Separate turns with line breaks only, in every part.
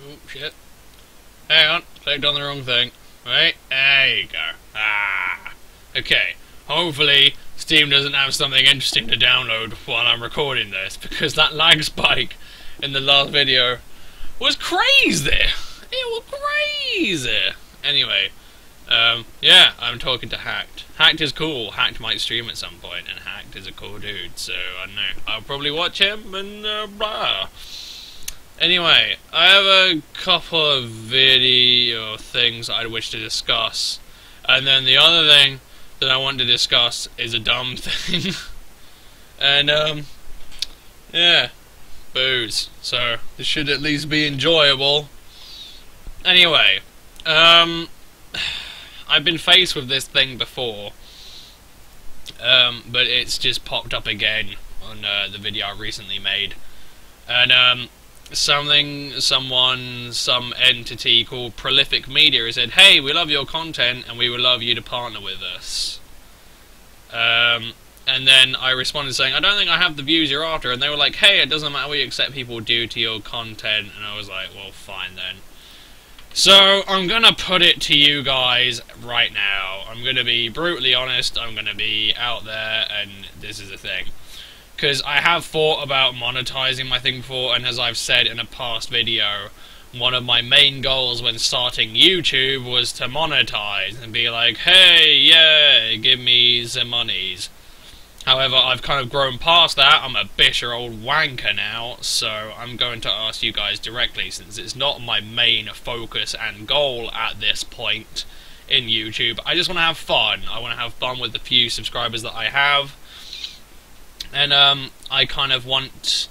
Oh, shit. Hang on, clicked on the wrong thing. Right, there you go. Ah. Okay, hopefully Steam doesn't have something interesting to download while I'm recording this, because that lag spike in the last video was crazy! It was crazy! Anyway, yeah, I'm talking to Hacked. Hacked is cool. Hacked might stream at some point, and Hacked is a cool dude, so I don't know. I'll probably watch him, and blah. Anyway, I have a couple of video things I'd wish to discuss, and then the other thing that I want to discuss is a dumb thing. And, yeah, booze. So, this should at least be enjoyable. Anyway, I've been faced with this thing before, but it's just popped up again on the video I recently made. And, some entity called Prolific Media has said, hey, we love your content and we would love you to partner with us. And then I responded saying, I don't think I have the views you're after, and they were like, hey, it doesn't matter what you accept people do to your content, and I was like, well, fine then. So, I'm gonna put it to you guys right now. I'm gonna be brutally honest, I'm gonna be out there, and this is the thing. Because I have thought about monetizing my thing before, and as I've said in a past video, one of my main goals when starting YouTube was to monetize and be like, hey, yeah, give me some monies. However, I've kind of grown past that. I'm a bitter old wanker now, so I'm going to ask you guys directly, since it's not my main focus and goal at this point in YouTube. I just want to have fun. I want to have fun with the few subscribers that I have. And I kind of want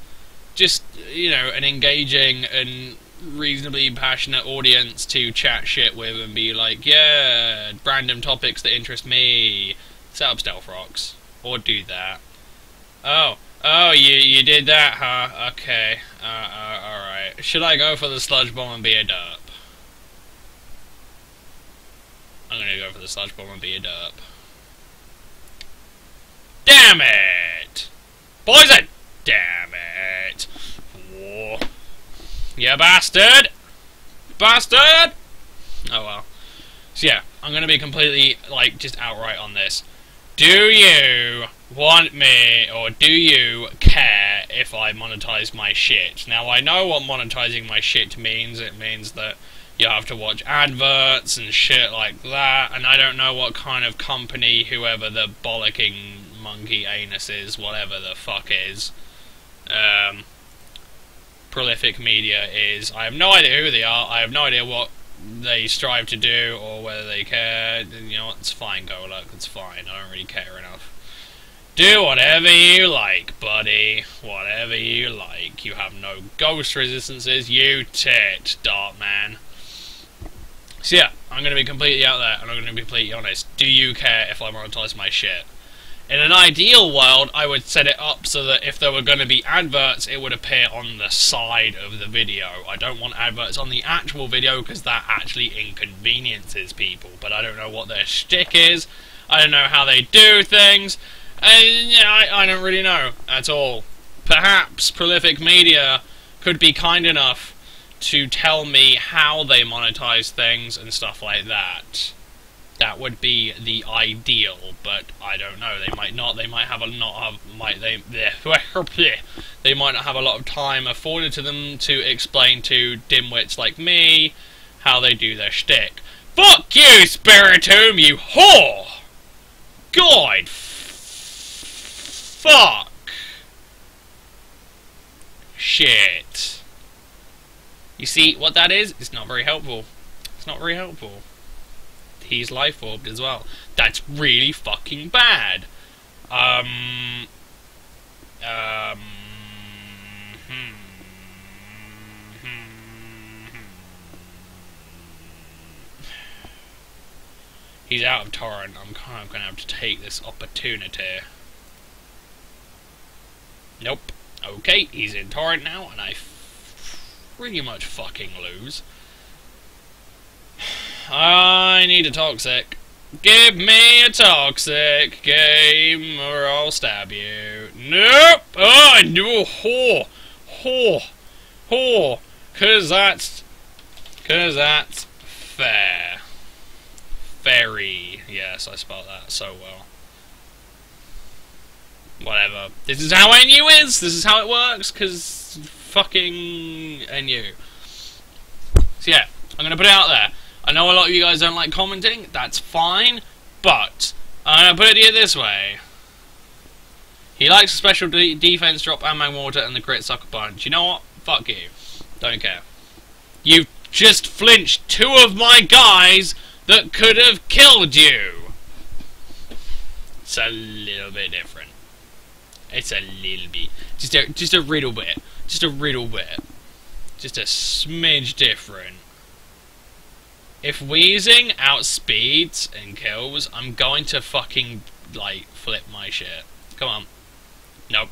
just, you know, an engaging and reasonably passionate audience to chat shit with and be like, yeah, random topics that interest me. Set up stealth rocks. Or do that. Oh, you did that, huh? Okay. Alright. Should I go for the sludge bomb and be a derp? I'm gonna go for the sludge bomb and be a derp. Damn it! Poison! Damn it! Whoa. You bastard! Bastard! Oh well. So yeah, I'm gonna be completely, like, just outright on this. Do you want me, or do you care if I monetize my shit? Now, I know what monetizing my shit means. It means that you have to watch adverts and shit like that, and I don't know what kind of company whoever the bollocking monkey anus is, whatever the fuck is, Prolific Media is. I have no idea who they are. I have no idea what they strive to do or whether they care. You know what, it's fine, Goluk, it's fine. I don't really care enough. Do whatever you like, buddy. Whatever you like. You have no ghost resistances, you tit, Dart Man. So yeah, I'm going to be completely out there, and I'm going to be completely honest. Do you care if I monetize my shit? In an ideal world, I would set it up so that if there were going to be adverts, it would appear on the side of the video. I don't want adverts on the actual video, because that actually inconveniences people. But I don't know what their shtick is. I don't know how they do things. And yeah, I don't really know at all. Perhaps Prolific Media could be kind enough to tell me how they monetize things and stuff like that. That would be the ideal, but I don't know. They might not. They might have they might not have a lot of time afforded to them to explain to dimwits like me how they do their shtick. Fuck you, Spiritomb, you whore! God, fuck, shit. You see what that is? It's not very helpful. It's not very helpful. He's life orbed as well. That's really fucking bad. He's out of torrent. I'm kind of gonna have to take this opportunity. Nope. Okay, he's in torrent now, and I pretty much fucking lose. I need a toxic. Give me a toxic game or I'll stab you. Nope! Oh, no! Whore! Whore! Whore! Cause that's Because that's fair. Very. Yes, I spelled that so well. Whatever. This is how NU is! This is how it works, because fucking NU. So yeah, I'm going to put it out there. I know a lot of you guys don't like commenting, that's fine, but I'm going to put it to you this way. He likes a special defense drop and man water and the crit sucker punch. You know what? Fuck you. Don't care. You've just flinched 2 of my guys that could have killed you. It's a little bit different. It's a little bit. Just a little bit. Just a little bit. Just a smidge different. If wheezing outspeeds and kills, I'm going to fucking, like, flip my shit. Come on. Nope.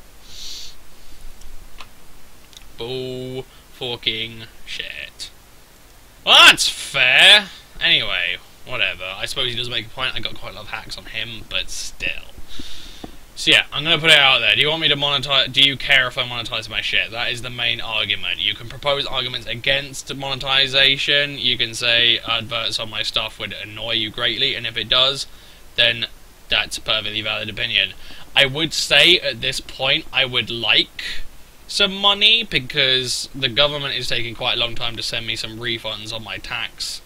Bull fucking shit. Well, that's fair. Anyway, whatever. I suppose he does make a point. I got quite a lot of hacks on him, but still. So yeah, I'm going to put it out there. Do you want me to monetize? Do you care if I monetize my shit? That is the main argument. You can propose arguments against monetization. You can say adverts on my stuff would annoy you greatly, and if it does, then that's a perfectly valid opinion. I would say at this point I would like some money because the government is taking quite a long time to send me some refunds on my tax.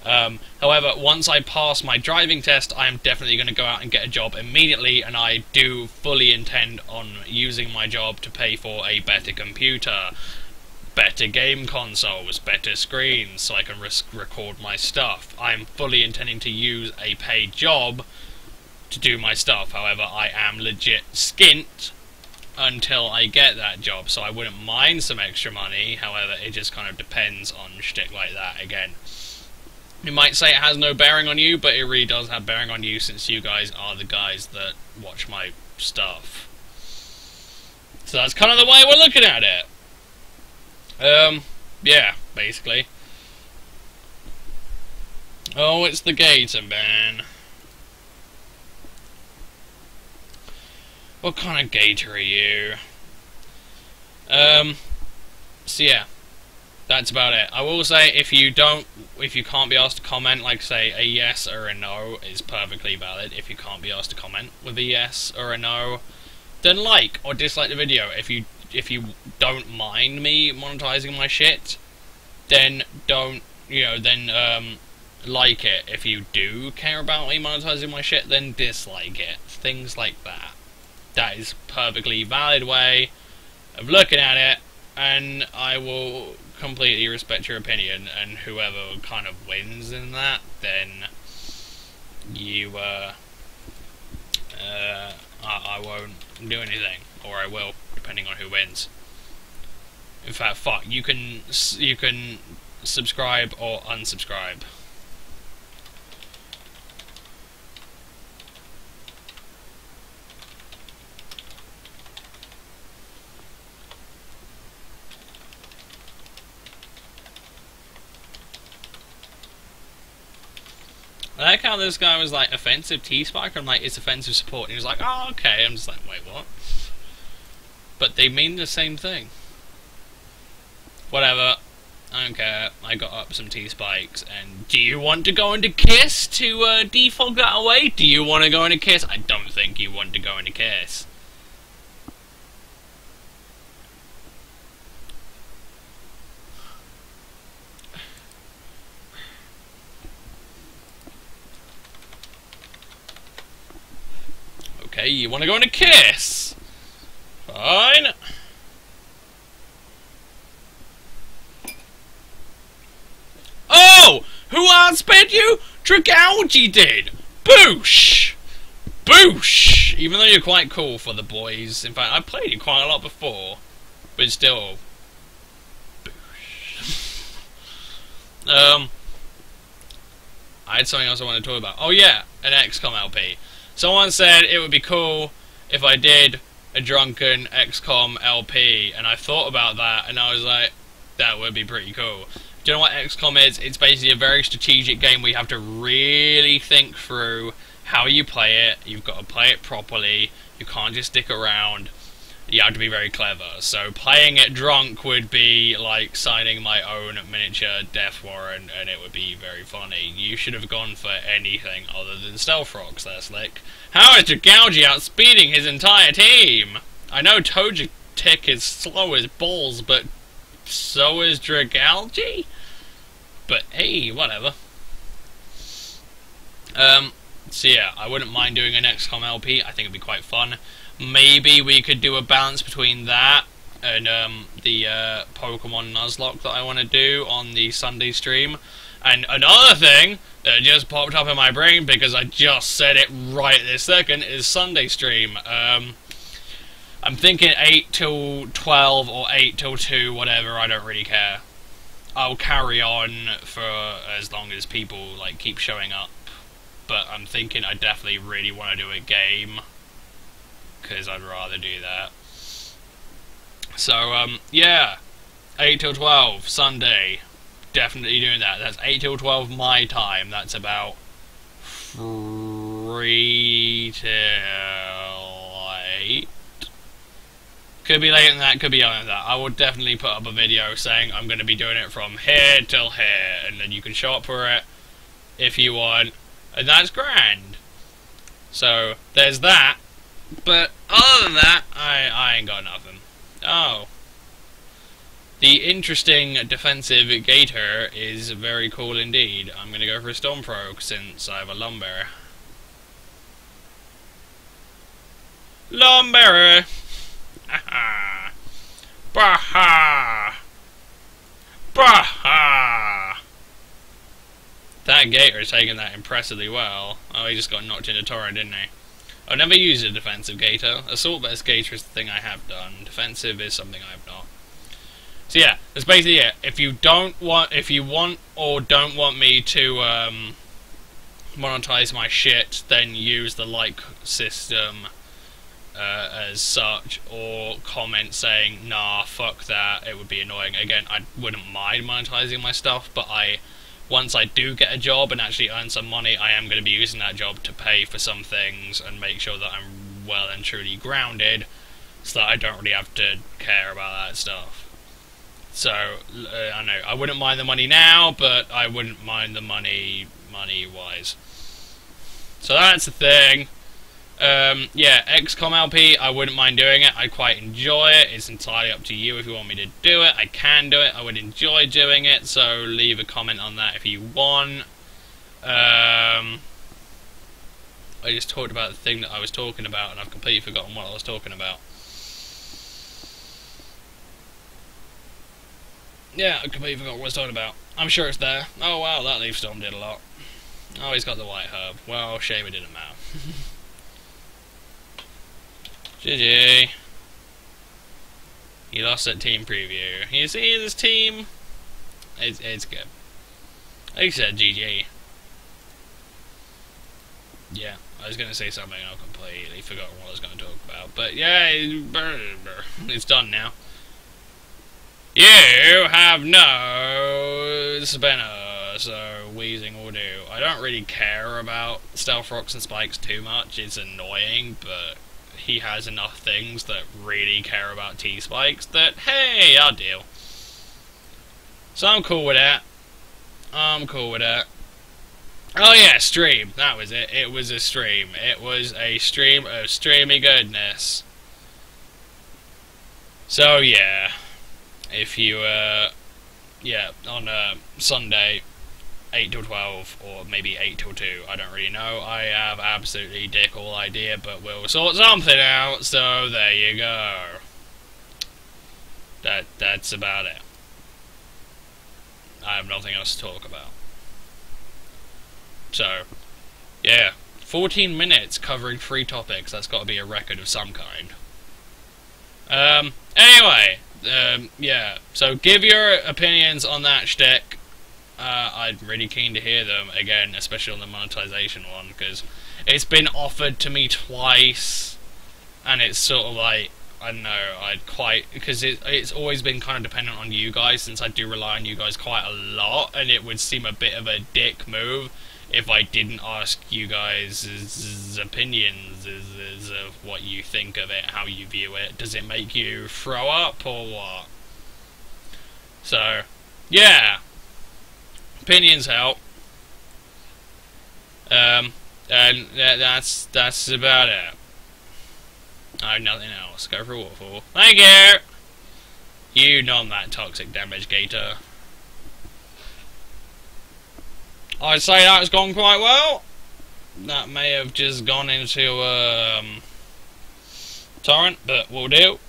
However, once I pass my driving test, I am definitely going to go out and get a job immediately, and I do fully intend on using my job to pay for a better computer, better game consoles, better screens, so I can record my stuff. I am fully intending to use a paid job to do my stuff. However, I am legit skint until I get that job, so I wouldn't mind some extra money. However, it just kind of depends on shit like that again. You might say it has no bearing on you, but it really does have bearing on you since you guys are the guys that watch my stuff. So that's kind of the way we're looking at it. Yeah, basically. Oh, it's the Gator Man. What kind of gator are you? So yeah. That's about it. I will say if you can't be asked to comment, like say a yes or a no is perfectly valid. If you can't be asked to comment with a yes or a no, then like or dislike the video. If you don't mind me monetizing my shit, then don't, like it. If you do care about me monetizing my shit, then dislike it. Things like that. That is a perfectly valid way of looking at it, and I will completely respect your opinion, and whoever kind of wins in that, then you, I won't do anything, or I will, depending on who wins. In fact, fuck, you can subscribe or unsubscribe. I like how this guy was like, offensive T-Spike, I'm like, it's offensive support, and he was like, oh, okay, I'm just like, wait, what? But they mean the same thing. Whatever, I don't care, I got up some T-Spikes, and do you want to go into Kiss to defog that away? Do you want to go into Kiss? I don't think you want to go into Kiss. Okay, you want to go into Kiss? Fine. Oh! Who outsped you? Dragalgi did! Boosh! Boosh! Even though you're quite cool for the boys. In fact, I played you quite a lot before. But still. Boosh. I had something else I wanted to talk about. Oh yeah, an Xcom LP. Someone said it would be cool if I did a drunken Xcom LP, and I thought about that, and I was like, that would be pretty cool. Do you know what Xcom is? It's basically a very strategic game where you have to really think through how you play it. You've got to play it properly. You can't just stick around. you have to be very clever. So playing it drunk would be like signing my own miniature death warrant, and it would be very funny. You should have gone for anything other than stealth rocks there, Slick. How is Dragalgi outspeeding his entire team? I know Togetic is slow as balls, but so is Dragalgi? But hey, whatever. So yeah, I wouldn't mind doing an Xcom LP. I think it'd be quite fun. Maybe we could do a balance between that and the Pokemon Nuzlocke that I want to do on the Sunday stream. And another thing that just popped up in my brain, because I just said it right this second, is Sunday stream. I'm thinking 8 till 12 or 8 till 2, whatever, I don't really care. I'll carry on for as long as people like keep showing up. But I'm thinking I definitely really want to do a game, because I'd rather do that. So, yeah, 8 till 12, Sunday, definitely doing that. That's 8 till 12 my time, that's about 3 till 8. Could be later than that, could be younger than that. I will definitely put up a video saying I'm going to be doing it from here till here, and then you can show up for it if you want, and that's grand. So, there's that. But other than that, I ain't got nothing. Oh. The interesting defensive gator is very cool indeed. I'm going to go for a Stormfrog since I have a Lumberry. Lumberry! Aha! Baha! Baha! That gator is taking that impressively well. Oh, he just got knocked into Torrent, didn't he? I've never used a defensive gator. Assault vest gator is the thing I have done. Defensive is something I have not. So yeah, that's basically it. If you want or don't want me to monetize my shit, then use the like system as such, or comment saying, nah, fuck that, it would be annoying. Again, I wouldn't mind monetizing my stuff, but once I do get a job and actually earn some money, I am going to be using that job to pay for some things and make sure that I'm well and truly grounded, so that I don't really have to care about that stuff. So, I know, I wouldn't mind the money now, but I wouldn't mind the money-wise. So that's the thing. Yeah, Xcom LP, I wouldn't mind doing it. I quite enjoy it. It's entirely up to you if you want me to do it. I can do it. I would enjoy doing it, so leave a comment on that if you want. I just talked about the thing that I was talking about, and I've completely forgotten what I was talking about. Yeah, I completely forgot what I was talking about. I'm sure it's there. Oh wow, that leaf storm did a lot. Oh, he's got the white herb. Well, shame it didn't matter. GG. He lost that team preview. You see this team? It's good. Like I said, GG. Yeah, I was going to say something I completely forgot what I was going to talk about. But yeah, it's done now. You have no spinner, so wheezing will do. I don't really care about Stealth Rocks and Spikes too much. It's annoying, but he has enough things that really care about T-Spikes that, hey, I'll deal. So I'm cool with that. I'm cool with that. Oh yeah, stream. That was it. It was a stream. It was a stream of streamy goodness. So yeah. If you, yeah, on Sunday, 8 till 12, or maybe 8 till 2, I don't really know. I have absolutely dick all idea, but we'll sort something out, so there you go. That's about it. I have nothing else to talk about. So, yeah, 14 minutes covering 3 topics, that's got to be a record of some kind. Anyway, yeah, so give your opinions on that shtick. I'm really keen to hear them, again, especially on the monetization one, because it's been offered to me twice, and it's sort of like, I don't know, because it's always been kind of dependent on you guys, since I do rely on you guys quite a lot, and it would seem a bit of a dick move if I didn't ask you guys' opinions of what you think of it, how you view it. Does it make you throw up or what? So, yeah. Opinions help. And that's about it. I have nothing else. Go for waterfall. Thank you! You non that toxic damage gator. I'd say that's gone quite well. That may have just gone into torrent, but we'll do.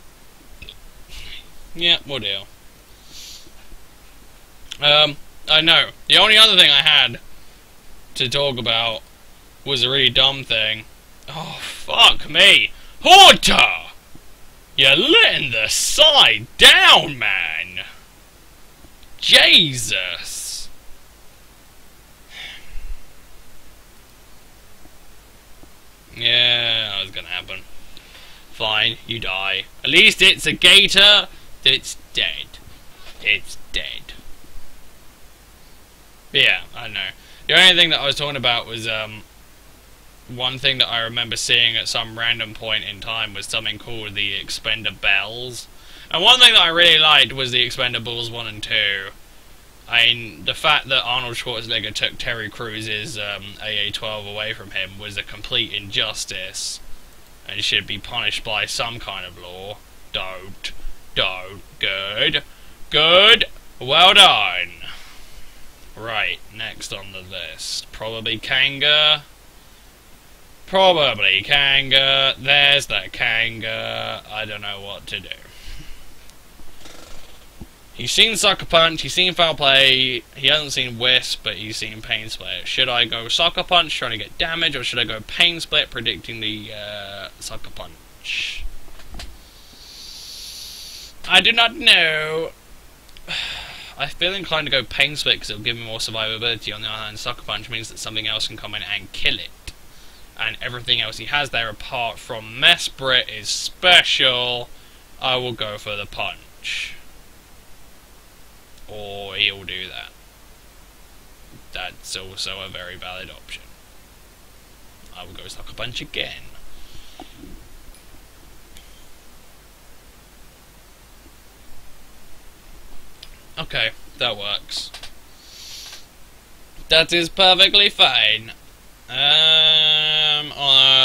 Yeah, we'll do. I know. The only other thing I had to talk about was a really dumb thing. Oh, fuck me. Haunter! You're letting the side down, man! Jesus! Yeah, that was gonna happen. Fine, you die. At least it's a gator that's dead. It's dead. But yeah, I don't know. The only thing that I was talking about was, one thing that I remember seeing at some random point in time was something called the expendabelles. And one thing that I really liked was the Expendables 1 and 2. I mean, the fact that Arnold Schwarzenegger took Terry Crews's AA-12 away from him was a complete injustice. And should be punished by some kind of law. Don't. Good. Good. Well done. Right, next on the list. Probably Kanga. Probably Kanga. There's that Kanga. I don't know what to do. He's seen Sucker Punch, he's seen Foul Play, he hasn't seen Wisp, but he's seen Pain Split. Should I go Sucker Punch, trying to get damage, or should I go Pain Split, predicting the Sucker Punch? I do not know. I feel inclined to go Pain Split because it'll give me more survivability. On the other hand, Sucker Punch means that something else can come in and kill it. And everything else he has there apart from Mesprit is special. I will go for the Punch. Or he'll do that. That's also a very valid option. I will go Sucker Punch again. Okay, that works. That is perfectly fine.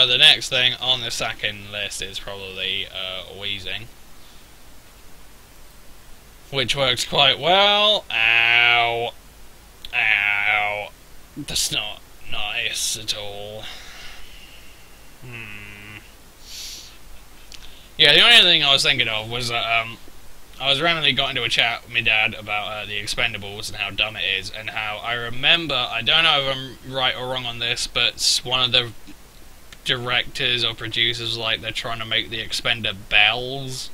The next thing on the second list is probably wheezing, which works quite well. Ow. Ow. That's not nice at all. Yeah, the only thing I was thinking of was that I was randomly got into a chat with my dad about the Expendables and how dumb it is, and how I remember, I don't know if I'm right or wrong on this, but one of the directors or producers was like, they're trying to make the Expendabelles,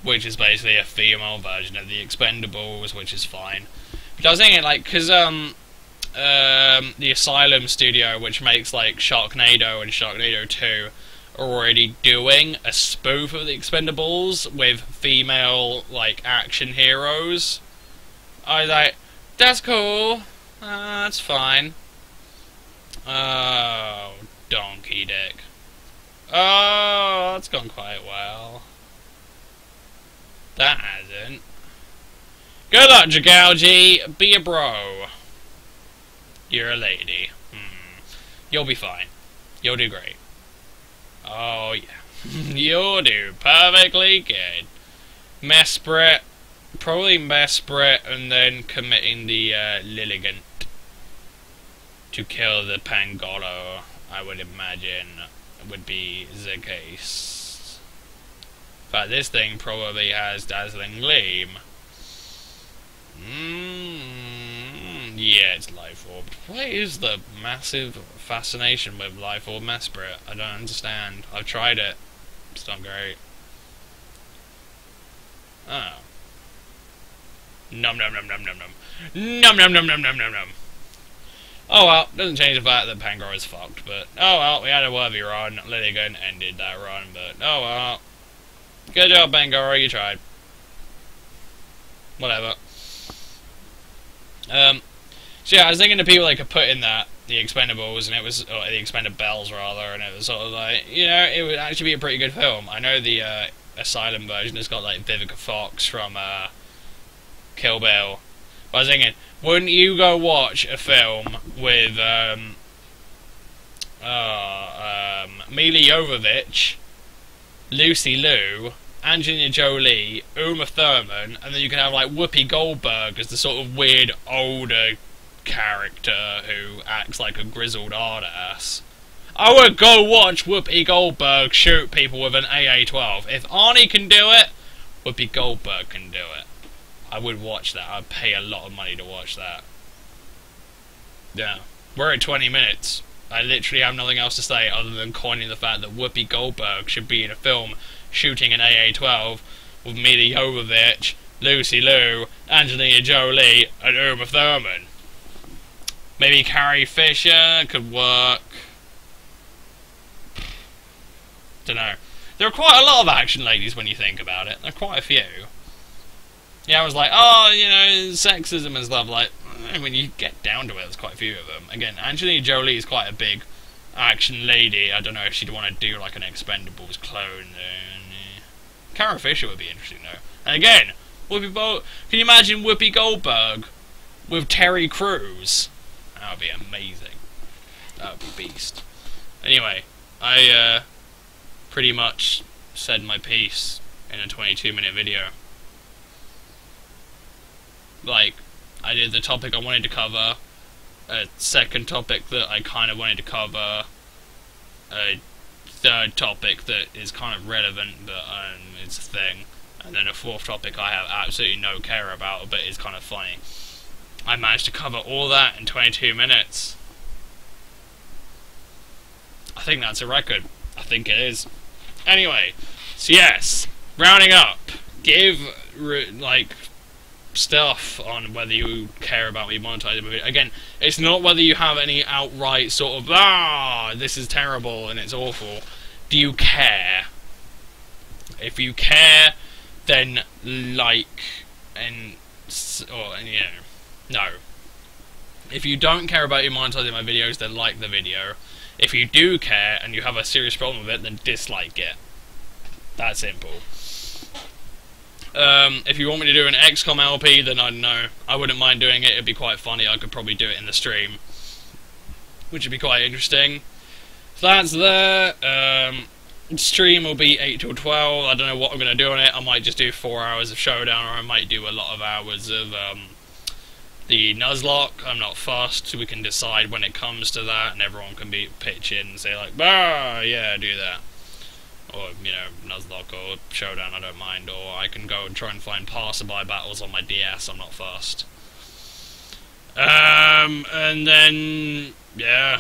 which is basically a female version of the Expendables, which is fine. But I was thinking, like, because the Asylum studio, which makes like Sharknado and Sharknado 2, are already doing a spoof of the Expendables with female like action heroes. I was like, that's cool, that's fine. Oh, donkey dick. Oh, that's gone quite well. That hasn't. Good luck, Jagalji. Be a bro. You're a lady. You'll be fine. You'll do great. Oh, yeah. You'll do perfectly good. Mesprit. Probably Mesprit, and then committing the Lilligant to kill the Pangolo, I would imagine, would be the case. In fact, this thing probably has Dazzling Gleam. Yeah, it's Life Orb. What is the massive fascination with Life Orb Mesprit? I don't understand. I've tried it. It's not great. Oh. Num num num num num num. Num num num num num num num. Oh well, doesn't change the fact that Pangoro is fucked, but oh well, we had a worthy run. Lilligan ended that run, but oh well. Good job, Pangoro, you tried. Whatever. So yeah, I was thinking of people I could put in that the Expendables, and it was, or the Expendabelles rather, and it was sort of like, you know, it would actually be a pretty good film. I know the Asylum version has got like Vivica Fox from Kill Bill. But I was thinking, wouldn't you go watch a film with Mila Jovovich, Lucy Liu, Angelina Jolie, Uma Thurman, and then you can have like Whoopi Goldberg as the sort of weird older character who acts like a grizzled hard ass. I would go watch Whoopi Goldberg shoot people with an AA-12. If Arnie can do it, Whoopi Goldberg can do it. I would watch that. I'd pay a lot of money to watch that. Yeah. We're at 20 minutes. I literally have nothing else to say other than coining the fact that Whoopi Goldberg should be in a film shooting an AA-12 with Mila Jovovich, Lucy Liu, Angelina Jolie, and Uma Thurman. Maybe Carrie Fisher could work. Dunno. There are quite a lot of action ladies when you think about it. There are quite a few. Yeah, I was like, oh, you know, sexism and stuff. Like, when you get down to it, there's quite a few of them. Again, Angelina Jolie is quite a big action lady. I don't know if she'd want to do like an Expendables clone. Carrie Fisher would be interesting though. And again, can you imagine Whoopi Goldberg with Terry Crews? That would be amazing. That would be beast. Anyway, I pretty much said my piece in a 22-minute video. Like, I did the topic I wanted to cover, a second topic that I kind of wanted to cover, a third topic that is kind of relevant, but it's a thing, and then a fourth topic I have absolutely no care about, but is kind of funny. I managed to cover all that in 22 minutes. I think that's a record. I think it is. Anyway, so yes, rounding up, give, like, stuff on whether you care about me monetizing my video. Again, it's not whether you have any outright sort of, this is terrible and it's awful. Do you care? If you care, then like, and you know, no. If you don't care about you monetizing my videos, then like the video. If you do care and you have a serious problem with it, then dislike it. That simple. If you want me to do an Xcom LP, then I don't know. I wouldn't mind doing it. It'd be quite funny. I could probably do it in the stream, which would be quite interesting. So that's there. Stream will be 8 till 12. I don't know what I'm going to do on it. I might just do 4 hours of Showdown, or I might do a lot of hours of the Nuzlocke. I'm not fussed. We can decide when it comes to that, and everyone can pitch in and say like, yeah, do that. Or, you know, Nuzlocke or Showdown, I don't mind. Or I can go and try and find passerby battles on my DS, I'm not fussed. And then, yeah,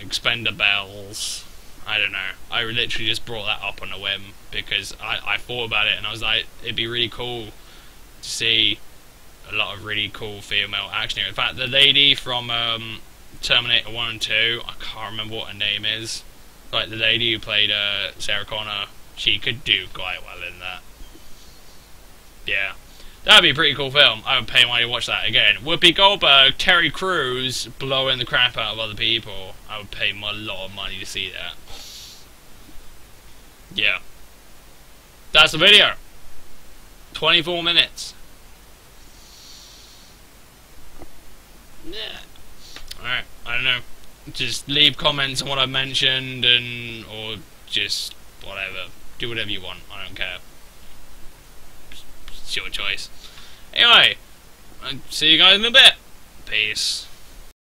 expendabelles. I don't know. I literally just brought that up on a whim, because I thought about it and I was like, it'd be really cool to see a lot of really cool female action heroes. In fact, the lady from Terminator 1 and 2, I can't remember what her name is. Like, the lady who played Sarah Connor, she could do quite well in that. Yeah. That'd be a pretty cool film. I would pay money to watch that again. Whoopi Goldberg, Terry Crews, blowing the crap out of other people. I would pay a lot of money to see that. Yeah. That's the video. 24 minutes. Yeah. Alright, I don't know. Just leave comments on what I mentioned, or just whatever. Do whatever you want. I don't care. It's your choice. Anyway, I'll see you guys in a bit. Peace.